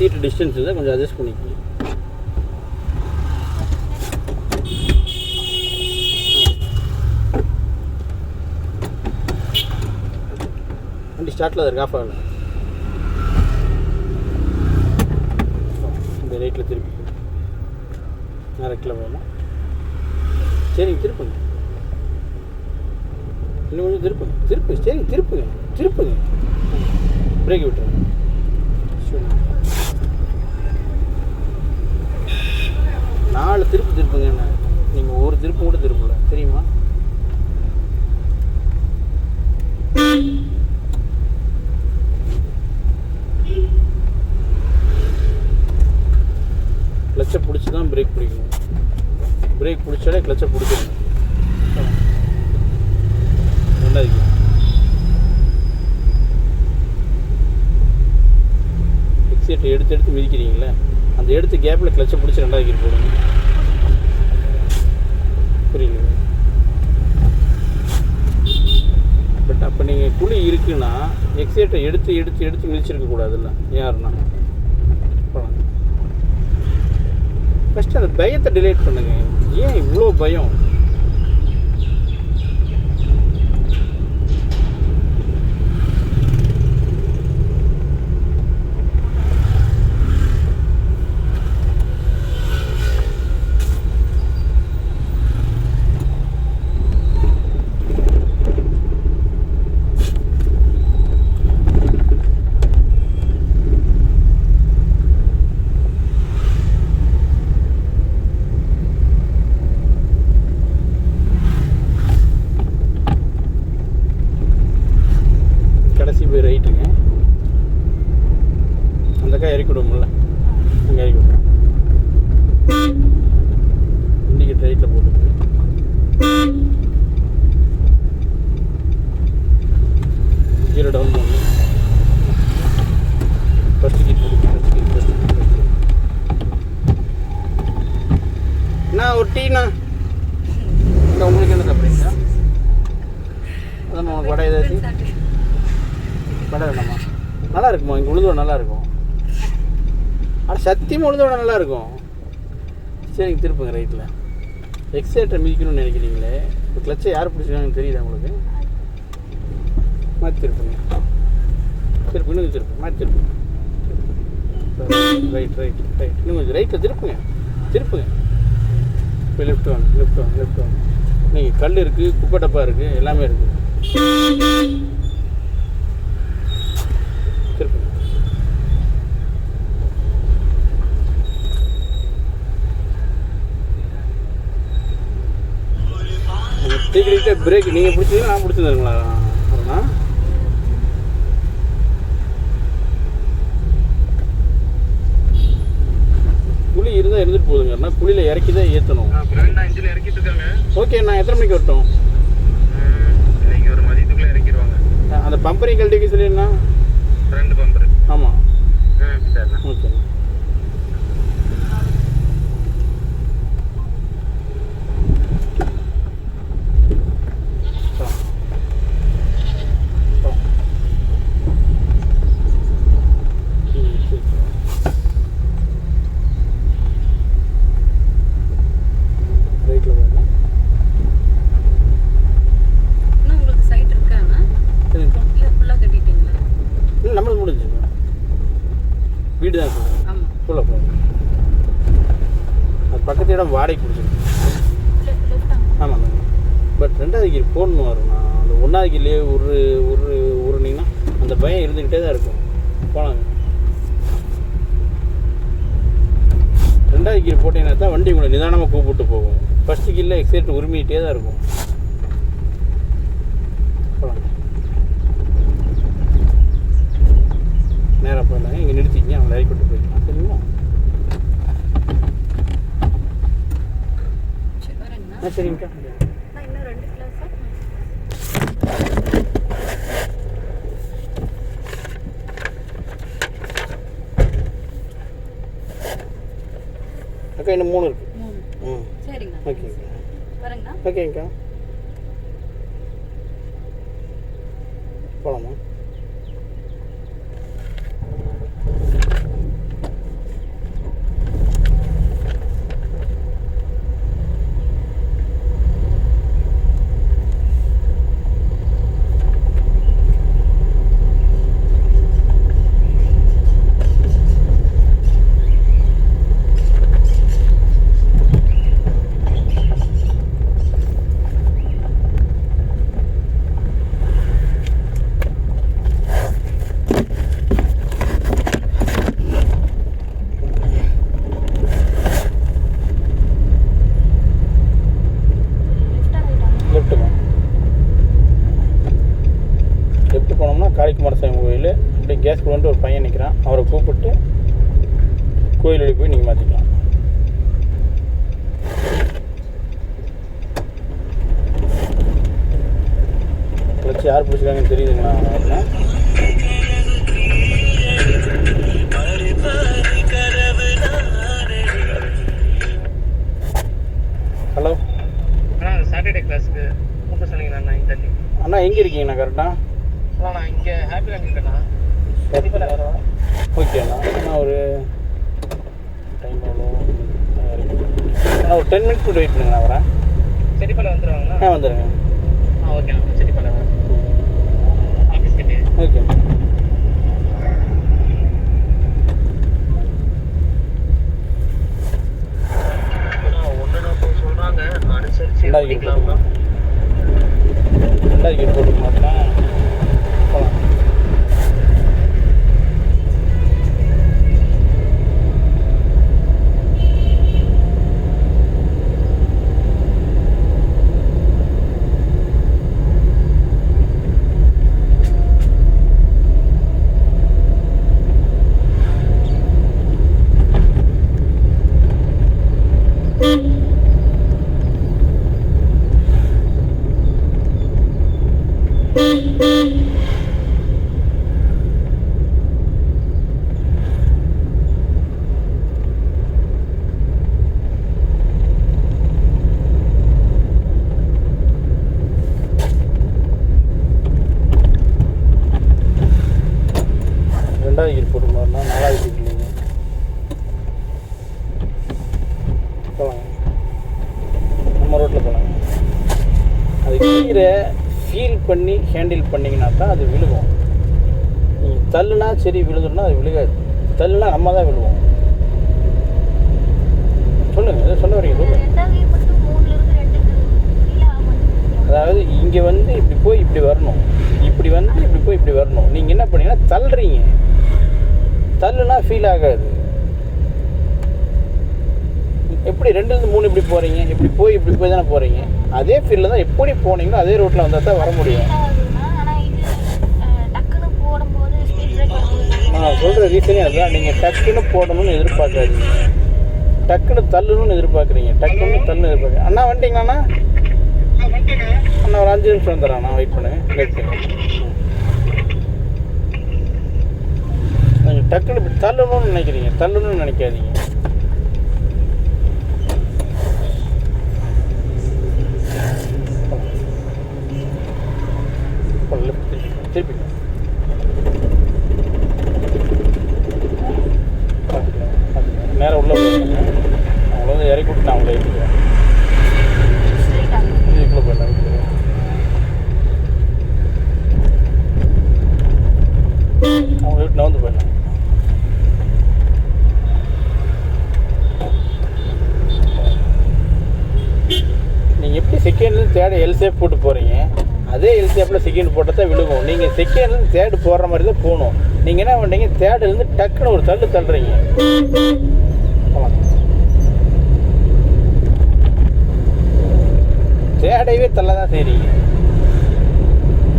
சீட்டு distance இருந்தால் கொஞ்சம் adjust பண்ணிக்கோங்க. வண்டி ஸ்டார்ட்டில் இருக்கு, ஆஃப் ஆகல. இந்த ரைட்டில் திருப்பி ரைட்டில் போகலாம். சரிங்க, திருப்புங்க. இன்னும் கொஞ்சம் திருப்புங்க. சரிங்க, திருப்புங்க. பிரேக் விட்டுருங்க. 4 திருப்புங்க. என்ன நீங்கள் ஒரு திருப்பு கூட திருப்பல தெரியுமா? கிளச்சை பிடிச்சி தான் பிரேக் பிடிக்கணும். பிரேக் பிடிச்சாலே கிளச்சை பிடிக்கணும். ரெண்டாவது எக்ஸைட்டை எடுத்து மிதிக்கிறீங்களே, அந்த எடுத்து கேப்பில் கிளச்சை பிடிச்சி 2வது கீர் போடுங்க. புரியல? பட் அப்போ நீங்கள் குழி இருக்குன்னா எக்ஸைட்டை எடுத்து மிதிச்சிருக்கக்கூடாதுல்ல. யாருன்னா ஃபஸ்ட்டு அந்த பயத்தை டிலேட் பண்ணுங்க. ஏன் இவ்வளோ பயம்? போய் ரைட்டுங்க. அந்த அக்கா இறக்கி விடும்ல, அங்கே இறக்கி விடுறோம். இண்டிகேட் ரைட்டில் போட்டுருக்கு. கீரை டவுன் பண்ணணும். ஃபஸ்ட்டு கீர் போட்டு என்ன ஒரு டீண்ணா? இல்லை உங்களுக்கு என்ன சாப்பிட்றீங்களா? அதான் உனக்கு வடை ஏதாச்சும் வடை வேணாமா? நல்லா இருக்குமா? இங்கே உளுந்தோட நல்லா இருக்கும். ஆனால் சத்தியமாக உளுந்தோட நல்லா இருக்கும். சரிங்க, திருப்புங்க ரைட்டில். எக்ஸைட்டை மிதிக்கணும்னு நினைக்கிறீங்களே, இப்போ கிளச்சை யார் பிடிச்சிருக்காங்கன்னு தெரியுதா உங்களுக்கு? மாற்றி திருப்புங்க. இன்னும் திருப்புங்க. மாற்றி திருப்புங்க. ரைட் இன்னும் கொஞ்சம் ரைட்டில் திருப்புங்க. இப்போ லெஃப்ட் வாங்க. நீங்கள் கல் இருக்குது, குப்பை டப்பா இருக்குது, எல்லாமே இருக்குது. திருப்புங்க. தீக்கிட்ட பிரேக் நீங்கள் பிடிச்சீங்கன்னா நான் பிடிச்சிருந்தேங்களா? அப்புறம்னா குழி இருந்தால் இருந்துட்டு போகுதுங்கண்ணா. குழியில் இறக்கி தான் ஏற்றணும். ஓகே, நான் எத்தனை மணிக்கு வரட்டும்? ஒரு மதியத்துக்குள்ளே இறக்கிடுவாங்க. அந்த பம்பரையும் கழட்டி சொல்லிடுண்ணா. 2 பம்பர். ஆமாம். சரிண்ணா. ஓகேண்ணா. ரைட்டில் போகணும். இன்னும் உங்களுக்கு சைட் இருக்காண்ணா? சரிங்க. இல்லை ஃபுல்லாக கட்டிட்டீங்களா? இல்லை, நம்மளுக்கு முடிஞ்சுங்க. வீடு தான் இருக்குது. ஆமாம். ஃபுல்லாக போகணும். அது பக்கத்து இடம் வாடகைக்கு பிடிச்சிருக்கு. ஆமாங்க. பட் 2வது கீர் போடணும் வரும்ண்ணா. அந்த 1வது கீர்லேயே உருனிங்கன்னா அந்த பயம் இருந்துக்கிட்டே தான் இருக்கும். போனாங்க. 2வது கீர் போட்டீங்கன்னா தான் வண்டி உங்களை நிதானமாக கூப்பிட்டு போகும். ஃபஸ்ட்டு கீரில் எக்ஸைட் உரிமிக்கிட்டே தான் இருக்கும். போகலாங்க. நேராக போயிடலாங்க. இங்கே நிறுத்திக்கிங்க, அவங்க இறக்கி விட்டு போயிடலாம். சரிங்களா? சரிங்கக்கா. இன்னும் 2 கிளாஸா? அக்கா இன்னும் 3 இருக்குது. சரிங்க. ஓகேங்க. வரேங்கண்ணா. ஓகேங்கக்கா. போகலாமா? நினைக்கிறேன். அவரை கூப்பிட்டு கோயில் வழி போய் நீங்கள் மாற்றிக்கலாம். கிளச்சு யார் பிடிச்சிருக்காங்கன்னு தெரியுதுங்களா? ஹலோ அண்ணா சாட்டர்டே கிளாஸுக்கு கூப்பிட சொன்னீங்கண்ணா 9:30. அண்ணா எங்கே இருக்கீங்கண்ணா கரெக்டாக? அண்ணா நான் இங்கே ஹாப்பி லேண்ட் இருக்கேண்ணா. கண்டிப்பாக வரோம். ஓகே அண்ணா. அண்ணா ஒரு டைம் எவ்வளோ? அண்ணா ஒரு 10 மினிட்ஸ் வெயிட் பண்ணுங்க, நான் வரேன். செடிப்பாலை வந்துடுவாங்கண்ணா? வந்துடுங்க. ஓகேண்ணா. செடிப்பாலை வரேன். ஆஃபீஸ் கிட்டே. ஓகே. ரெண்டாவது கேட் போட்டு மாட்டேன். போகலாம். ரெண்டாவது கேட் போட்டு மாறினா நாலாவது கேட் இல்லைங்க. போகலாங்க. நம்ம ரோட்டில் போகலாங்க. அது கீரை ஃபீல் பண்ணி ஹேண்டில் பண்ணிங்கன்னா தான் அது விழுகும். நீங்கள் தள்ளுனா சரி விழுதுன்னா அது விழுகாது. தள்ளுனா நம்ம தான் விழுவோம். சொல்லுங்கள், எதை சொல்ல வரீங்க? சொல்லுங்கள். அதாவது இங்கே வந்து இப்படி போய் இப்படி வரணும், இப்படி வந்து இப்படி போய் இப்படி வரணும். நீங்கள் என்ன பண்ணீங்கன்னா தள்ளுறீங்க. தள்ளுனா ஃபீல் ஆகாது. எப்படி 2லேருந்து 3 இப்படி போகிறீங்க, இப்படி போய் தானே போகிறீங்க. அதே ஃபீல்டில் தான் எப்படி போனீங்களோ அதே ரோட்டில் வந்தால் தான் வர முடியும். நான் சொல்கிற ரீசனே அதுதான். நீங்கள் டக்குன்னு போடணும்னு எதிர்பார்க்காதீங்க, டக்குன்னு தள்ளணும்னு எதிர்பார்க்குறீங்க. டக்குன்னு தள்ளுன்னு எதிர்பார்க்குறீங்க. அண்ணா வந்துட்டீங்களாண்ணா? அண்ணா ஒரு 5 நிமிஷம் வந்துடுறேன். நான் வெயிட் பண்ணுங்க. வெயிட் பண்ணுங்க. நீங்கள் டக்குன்னு இப்படி தள்ளணும்னு நினைக்கிறீங்க, தள்ளணும்னு நினைக்காதீங்க. திருப்பி நேரம் உள்ள போயிருங்க. அவங்கள வந்து இறக்கி விட்டு நான் அவங்கள ஏற்றிக்கிறேன். இதுக்குள்ளே போயிடலாம். அவங்க வீட்டில் வந்து போயிடலாம். நீங்கள் எப்படி செகண்ட்லேருந்து தேர்டு எல் ஷேப் போட்டு போகிறீங்க, அதே எல் ஷேப்பில் செகண்ட் போட்டால் தான் விழுகும். நீங்கள் செகண்ட்லேருந்து தேர்டு போடுற மாதிரி தான் போகணும். நீங்கள் என்ன பண்ணுறீங்க, தேர்டுலேருந்து டக்குன்னு ஒரு தள்ளுறீங்க. தேடையவே தள்ள தான் செய்கிறீங்க.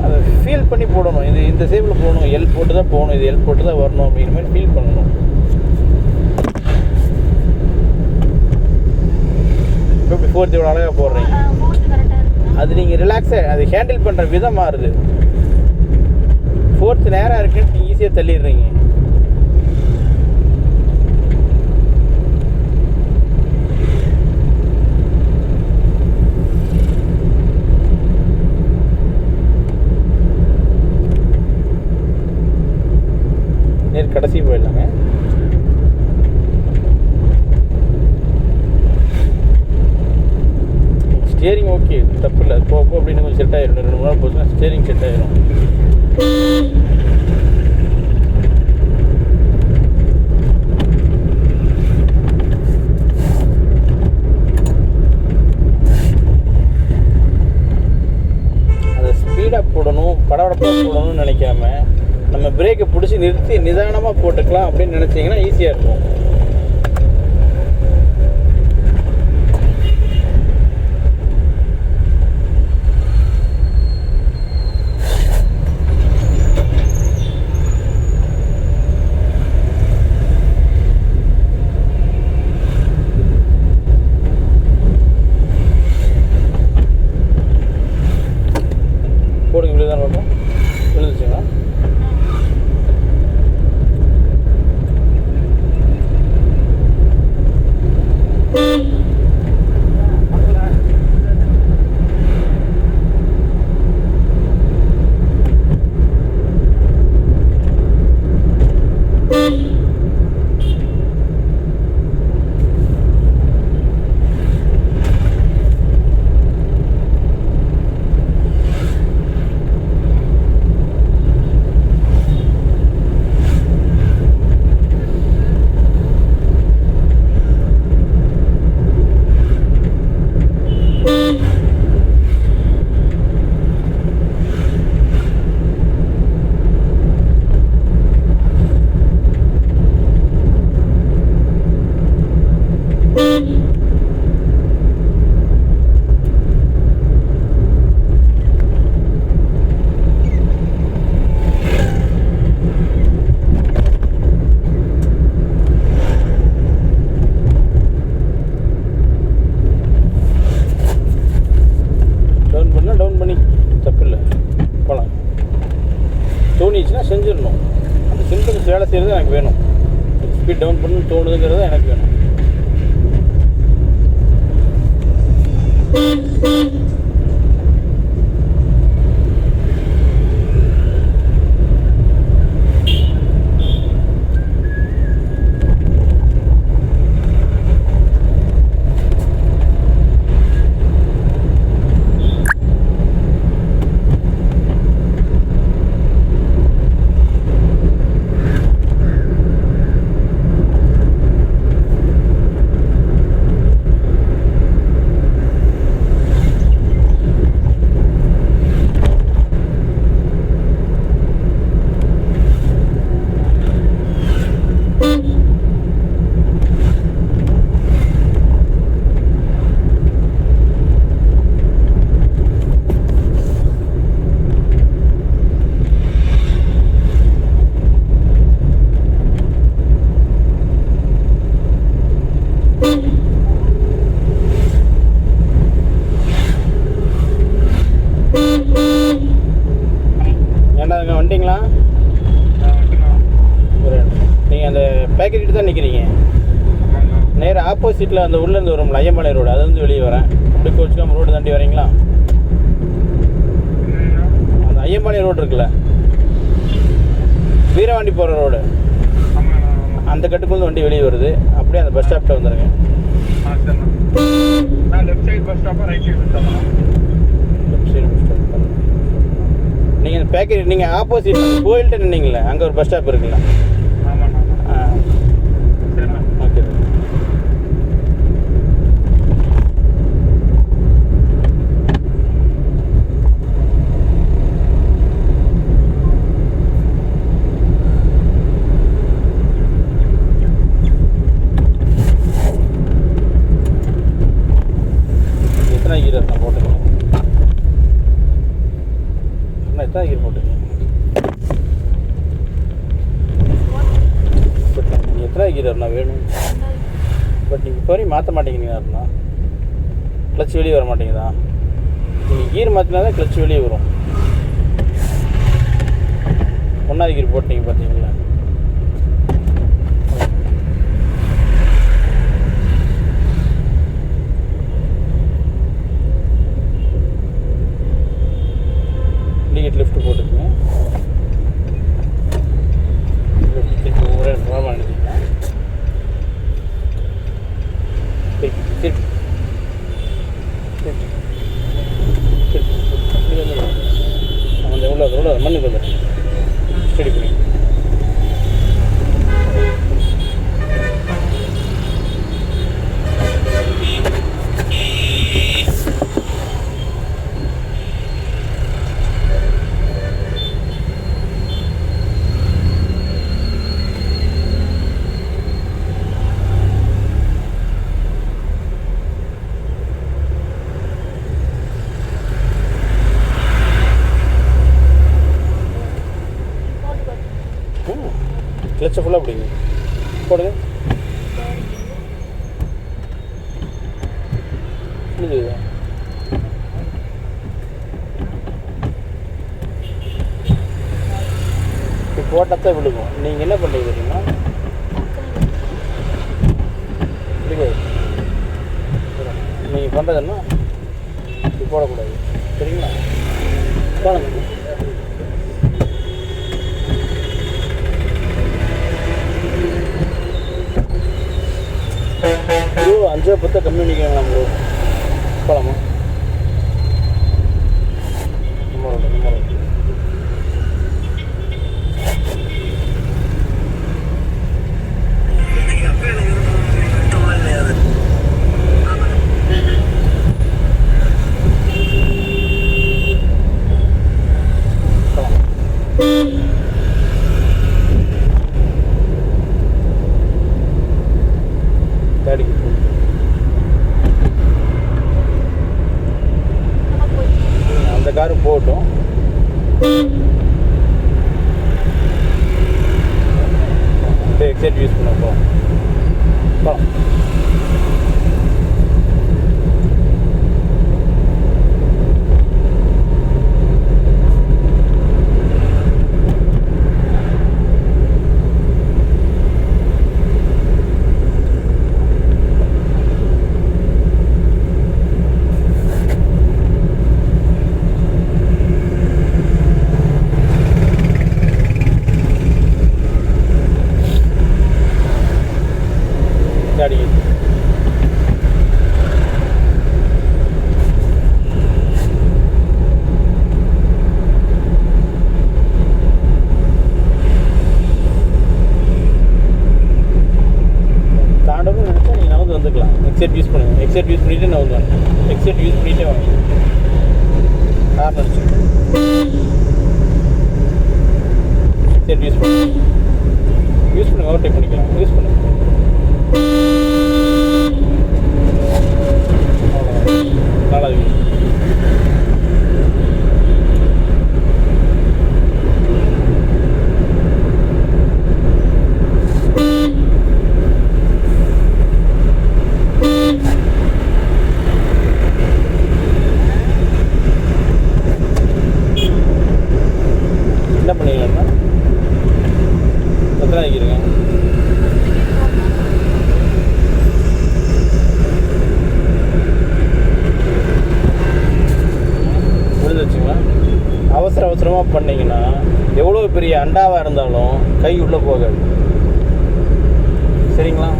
அதை ஃபீல் பண்ணி போடணும். இது இந்த ஷேப்பில் போகணும், எல் போட்டு தான் போகணும், இது எல் போட்டு தான் வரணும் அப்படிங்கிற மாதிரி ஃபீல் பண்ணணும். இப்போ 4th இவ்வளோ அழகாக போடுறீங்க. அது நீங்கள் ரிலாக்ஸாக அது ஹேண்டில் பண்ணுற விதம் மாறுது. 4th நேராக இருக்குன்னு நீங்கள் ஈஸியாக தள்ளிடுறீங்க. கடைசி போயிடலாங்க. ஸ்டியரிங் ஓகே, தப்பு இல்லை. போ அப்படின்னு கொஞ்சம் செட் ஆகிடும். 2 மணி நேரம் போச்சுன்னா ஸ்டியரிங் செட் ஆகிடும். அதை ஸ்பீடாக போடணும், படபடப்பாக போடணும்னு நினைக்காம நம்ம பிரேக்கை பிடிச்சி நிறுத்தி நிதானமாக போட்டுக்கலாம் அப்படின்னு நினச்சிங்கன்னா ஈஸியாக இருக்கும். வேலை செய்கிறது எனக்கு வேணும். ஸ்பீட் டவுன் பண்ணு தோணுதுங்கிறது எனக்கு வேணும். ஏண்டாங்க வந்துட்டிங்களா? நீங்கள் அந்த பேக்கெட்டு தான் நிற்கிறீங்க. நேராக ஆப்போசிட்டில் அந்த உள்ளேருந்து வரும் ஐயம்பாளையம் ரோடு, அதுலேருந்து வெளியே வரேன். அப்படி கோச்சுக்காம ரோடு தாண்டி வரீங்களா? அந்த ஐயம்பாளையம் ரோடு இருக்குல்ல, வீரவாண்டி போகிற ரோடு, அந்த கட்டுக்கு வந்து வண்டி வெளியே வருது. அப்படியே அந்த பஸ் ஸ்டாப்பில் வந்துடுங்க. லெஃப்ட் சைடு பஸ் ஸ்டாப்பா ரைட் சைடு பஸ் ஸ்டாப்பா? Left side bus stop. நீங்கள் அந்த பேக்கெட் நீங்கள் ஆப்போசிட் கோயில்கிட்ட நின்னீங்களே, அங்கே ஒரு பஸ் ஸ்டாப் இருக்குல்ல? ஆமாண்ணா. சரிண்ணா. ஓகே. எத்தனை கீரை நான் போட்டுருக்கேன்? எத்தனை கீரை போட்டுருக்கேன்? நீங்கள் எத்தனை கீரை வேணும்? பட் நீங்கள் இப்போ வரையும் மாற்ற மாட்டேங்கிறீங்கன்னா கிளச் வெளியே வர மாட்டேங்குதா? நீங்கள் கீர் மாற்றினா தான் கிளச் வெளியே வரும். ஒன்றாவது கீர் போட்டீங்க பார்த்தீங்களா? இண்டிகேட் லெஃப்ட் போட்டுக்குங்க. ஒரே நோரமாக நினைச்சிங்கன்னா அந்த எவ்வளோ மண்ணுக்கு வந்து ஸ்டடி பண்ணி கிளச்சை ஃபுல்லாக பிடிங்க, போடுங்க. புரிஞ்சுதா? இப்போ போட்டால் தான் விழுகும். நீங்கள் என்ன பண்ணுறீங்க தெரியுமா? நீங்கள் பண்ணுறதுன்னா இப்படி போடக்கூடாது, சரிங்களா? போடுங்க. ப்ரோ 5-10 கம்மி பண்ணிக்கலாம் ப்ரோ. போகலாமா? அந்த காரு போகட்டும். எக்ஸைட் யூஸ் பண்ண போகலாம். எக்ஸைட் யூஸ் பண்ணுங்கள். எக்ஸைட் யூஸ் பண்ணிவிட்டு நான் வாங்க. எக்ஸைட் யூஸ் பண்ணிகிட்டே வாங்க. ஹார்ன் அடிச்சு எக்ஸைட் யூஸ் பண்ணுங்கள். ஓவர்டேக் பண்ணிக்கலாம். யூஸ் பண்ணுங்கள். நல்லா இருக்கு. என்ன பண்ணிக்கலாம்னா எத்தனை ஆகிருங்க விழுந்துச்சுங்களா? அவசரமாக பண்ணிங்கன்னா எவ்வளோ பெரிய அண்டாவாக இருந்தாலும் கை உள்ளே போகாது. சரிங்களா?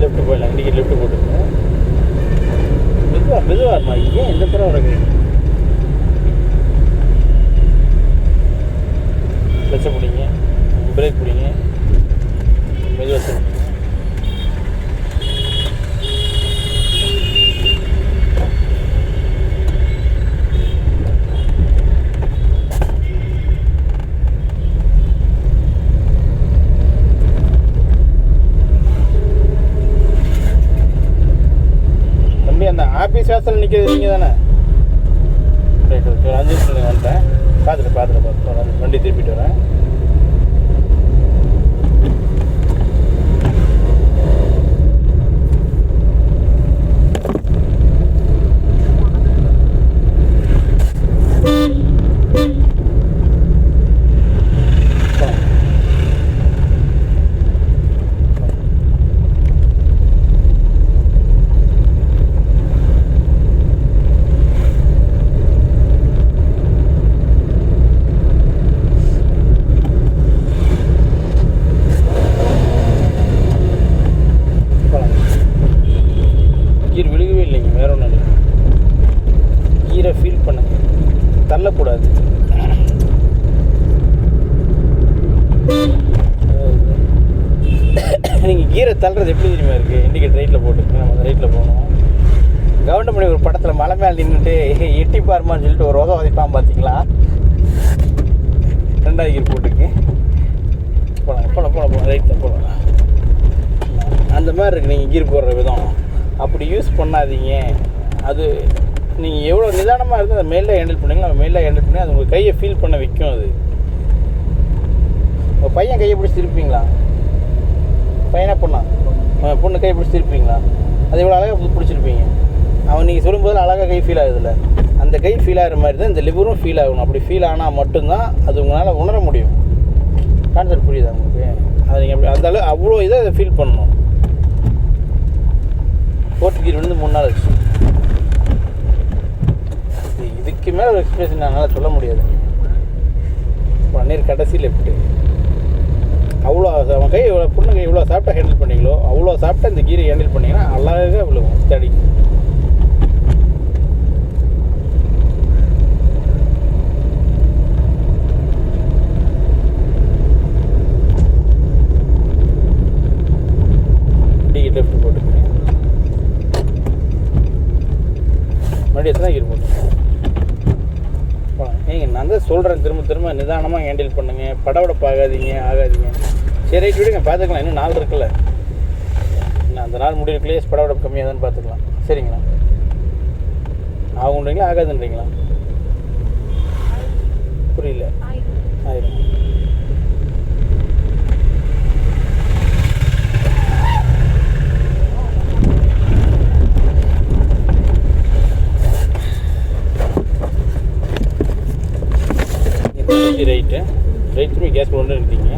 லெஃப்ட் போயிடலாம். இன்றைக்கி லெஃப்ட் போட்டுருங்க. மெதுவாக இருமா. ஏன் இந்த தடவை வரீங்க? கிளச்சை பிடிங்க, பிரேக் பிடிங்க, மெதுவாக சொல்லுங்க. அந்த ஆஃபீஸ் வாசல் நிற்கிறது நீங்கள் தானே? Right, okay. 5 நிமிஷம் வந்துட்டேன். பார்த்துட்டு வண்டி திருப்பிட்டு வரேன். கீர் விழுகவே இல்லைங்க. வேற ஒன்றும் இல்லை. கீரை ஃபீல் பண்ணுங்க, தள்ளக்கூடாது. நீங்கள் கீரை தள்ளுறது எப்படி தெரியுமா இருக்குது? இண்டிகேட் ரைட்டில் போட்டுருக்கு. நம்ம அந்த ரைட்டில் போகணும். கவுண்டமணி ஒரு படத்தில் மலை மேலே நின்றுட்டு எட்டி பாருமான்னு சொல்லிட்டு ஒரு உதவ வதைப்பான் பார்த்தீங்களா? 2வது கீர் போட்டுருக்கு. போகலாம் ரைட்டில் போகலாம். அந்த மாதிரி இருக்குது நீங்கள் கீர் போடுற விதம். அப்படி யூஸ் பண்ணாதீங்க. அது நீங்கள் எவ்வளோ நிதானமாக இருந்தால் அதை மெயிலாக ஹேண்டில் பண்ணிங்களோ மெயிலாக ஹேண்டில் பண்ணி அது உங்கள் கையை ஃபீல் பண்ண வைக்கும். அது உங்கள் பையன் கையை பிடிச்சி திருப்பீங்களா? பையனா பொண்ணா? பொண்ணு கையை பிடிச்சி திருப்பீங்களா? அது எவ்வளோ அழகாக பிடிச்சிருப்பீங்க. அவன் நீங்கள் சொல்லும்போது அழகாக கை ஃபீல் ஆகுதுல்ல, அந்த கை ஃபீல் ஆகிற மாதிரி தான் இந்த லிவரும் ஃபீல் ஆகணும். அப்படி ஃபீல் ஆனால் மட்டும்தான் அது உங்களால் உணர முடியும். கான்செப்ட் புரியுதா உங்களுக்கு? அதை நீங்கள் அப்படி அந்த அளவு அவ்வளோ இதை அதை ஃபீல் பண்ணணும். 4th கீர் வந்து 3 நாள் ஆச்சு. இதுக்கு மேலே ஒரு எக்ஸ்பிரஷன் என்னால் சொல்ல முடியாது. பன்னீர் கடைசி லெஃப்ட்டு. அவ்வளோ அவன் கை இவ்வளோ பொண்ணு கை இவ்வளோ சாப்பிட்டா ஹேண்டில் பண்ணிங்களோ அவ்வளோ சாப்பிட்டா இந்த கீரை ஹேண்டில் பண்ணிங்கன்னா அழகாக விழுவும் தடி. லெஃப்ட் போட்டுக்கிறேன். மறுபடியும் எத்தனை கீர் போட்டு ஏங்க நான் தான் சொல்கிறேன் திரும்ப நிதானமாக ஹேண்டில் பண்ணுங்கள். படபடப்பு ஆகாதீங்க. சரி ரைட் விடுங்க, பார்த்துக்கலாம். இன்னும் 4 இருக்குல்ல. நான் அந்த நாள் முடிவுக்குள்ளேயே படபடப்பு கம்மியாக தான் பார்த்துக்கலாம். சரிங்களா? ஆகுன்றீங்களா ஆகாதுன்றீங்களா? புரியல. ஆயிரும். ரைட் திரும்பி கேஸ் கொண்டு நிறுத்திங்க.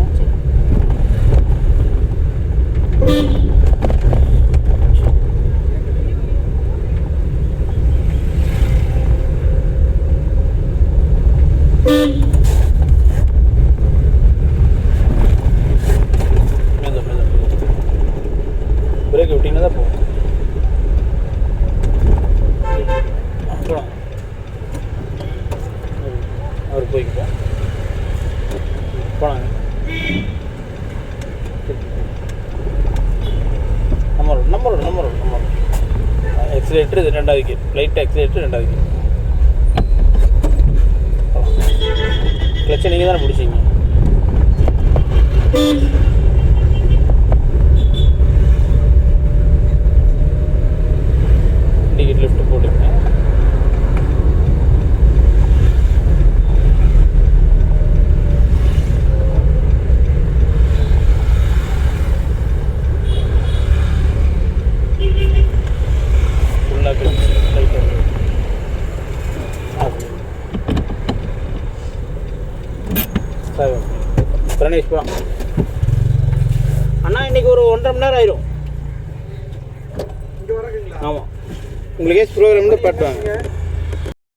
பிரேக் விட்டிங்கன்னா தான் போகும். போகலாம். அவர் போய்க்கிட்டோம் போனாங்க. நம்பர் எக்ஸிலேட்டர் இது 2வது கீர். லைட் எக்ஸிலேட்டர் 2வது கீர். கிளச்சை நீங்கள் தானே பிடிச்சிங்க. இண்டிகேட் லெஃப்ட் போட்டுங்க. பிரணேஷ் போகலாம். அண்ணா இன்றைக்கி ஒரு 1.5 மணி நேரம் ஆயிரும். ஆமாம், உங்களுக்கு ப்ரோக்ராம்ல பாட்டுவாங்க.